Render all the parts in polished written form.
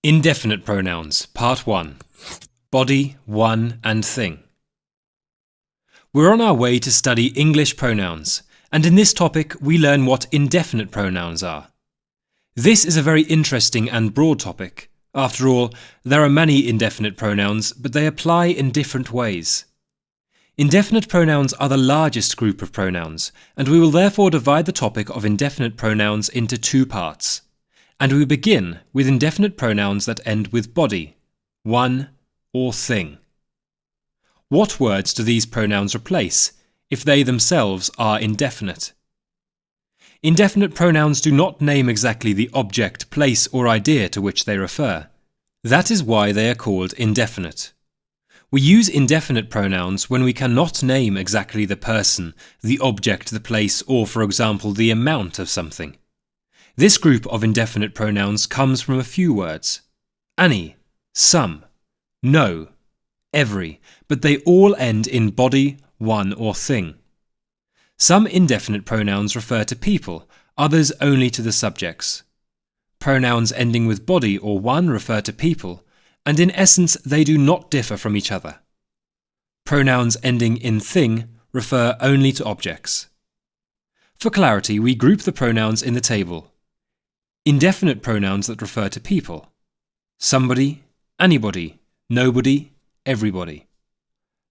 Indefinite pronouns, Part 1. Body, one, and thing. We're on our way to study English pronouns, and in this topic we learn what indefinite pronouns are. This is a very interesting and broad topic. After all, there are many indefinite pronouns, but they apply in different ways. Indefinite pronouns are the largest group of pronouns, and we will therefore divide the topic of indefinite pronouns into two parts. And we begin with indefinite pronouns that end with body, one, or thing. What words do these pronouns replace if they themselves are indefinite? Indefinite pronouns do not name exactly the object, place, or idea to which they refer. That is why they are called indefinite. We use indefinite pronouns when we cannot name exactly the person, the object, the place, or, for example, the amount of something. This group of indefinite pronouns comes from a few words: any, some, no, every, but they all end in body, one, or thing. Some indefinite pronouns refer to people, others only to the subjects. Pronouns ending with body or one refer to people, and in essence they do not differ from each other. Pronouns ending in thing refer only to objects. For clarity, we group the pronouns in the table. Indefinite pronouns that refer to people: somebody, anybody, nobody, everybody.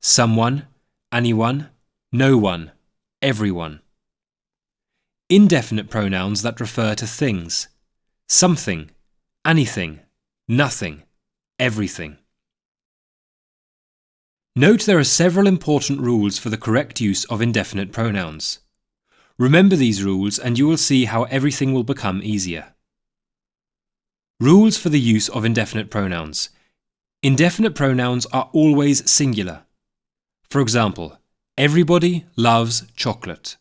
Someone, anyone, no one, everyone. Indefinite pronouns that refer to things: something, anything, nothing, everything. Note there are several important rules for the correct use of indefinite pronouns. Remember these rules and you will see how everything will become easier. Rules for the use of indefinite pronouns. Indefinite pronouns are always singular. For example, everybody loves chocolate.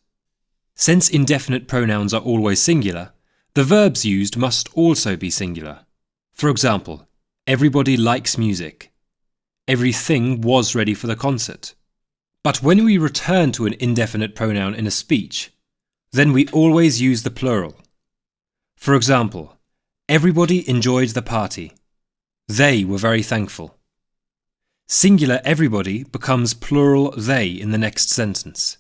Since indefinite pronouns are always singular, the verbs used must also be singular. For example, everybody likes music. Everything was ready for the concert. But when we return to an indefinite pronoun in a speech, then we always use the plural. For example, everybody enjoyed the party. They were very thankful. Singular everybody becomes plural they in the next sentence.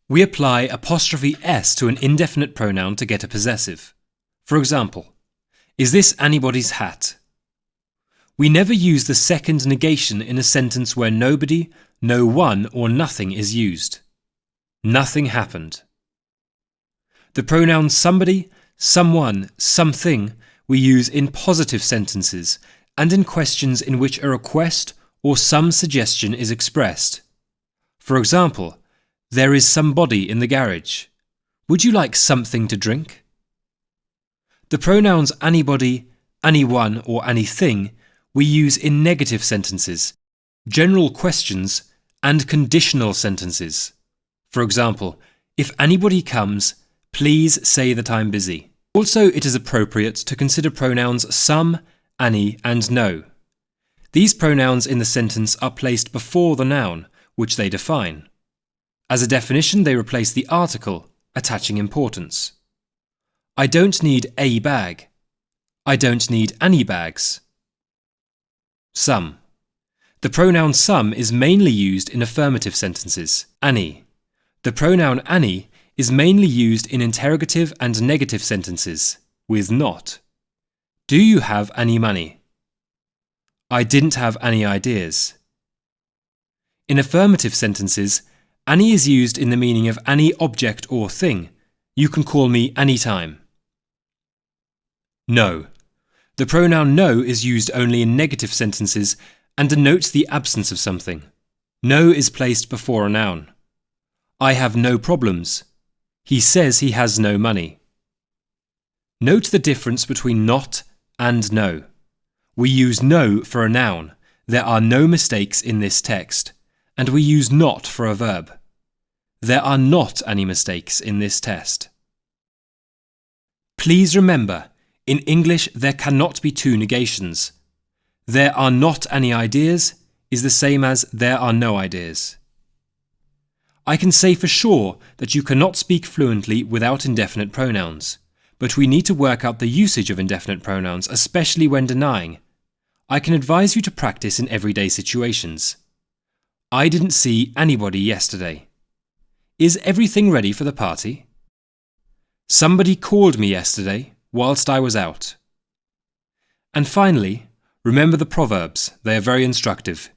We apply apostrophe s to an indefinite pronoun to get a possessive. For example, is this anybody's hat? We never use the second negation in a sentence where nobody, no one, or nothing is used. Nothing happened. The pronouns somebody, someone, something we use in positive sentences and in questions in which a request or some suggestion is expressed. For example, there is somebody in the garage. Would you like something to drink? The pronouns anybody, anyone, or anything we use in negative sentences, general questions, and conditional sentences. For example, if anybody comes, please say that I'm busy. Also, it is appropriate to consider pronouns some, any, and no. These pronouns in the sentence are placed before the noun, which they define. As a definition, they replace the article, attaching importance. I don't need a bag. I don't need any bags. Some. The pronoun some is mainly used in affirmative sentences, any. The pronoun any is mainly used in interrogative and negative sentences, with not. Do you have any money? I didn't have any ideas. In affirmative sentences, any is used in the meaning of any object or thing. You can call me anytime. No. The pronoun no is used only in negative sentences and denotes the absence of something. No is placed before a noun. I have no problems. He says he has no money. Note the difference between not and no. We use no for a noun. There are no mistakes in this text. And we use not for a verb. There are not any mistakes in this test. Please remember, in English there cannot be two negations. There are not any ideas is the same as there are no ideas. I can say for sure that you cannot speak fluently without indefinite pronouns, but we need to work out the usage of indefinite pronouns, especially when denying. I can advise you to practice in everyday situations. I didn't see anybody yesterday. Is everything ready for the party? Somebody called me yesterday whilst I was out. And finally, remember the proverbs. They are very instructive.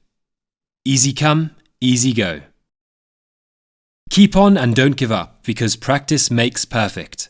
Easy come, easy go. Keep on and don't give up, because practice makes perfect.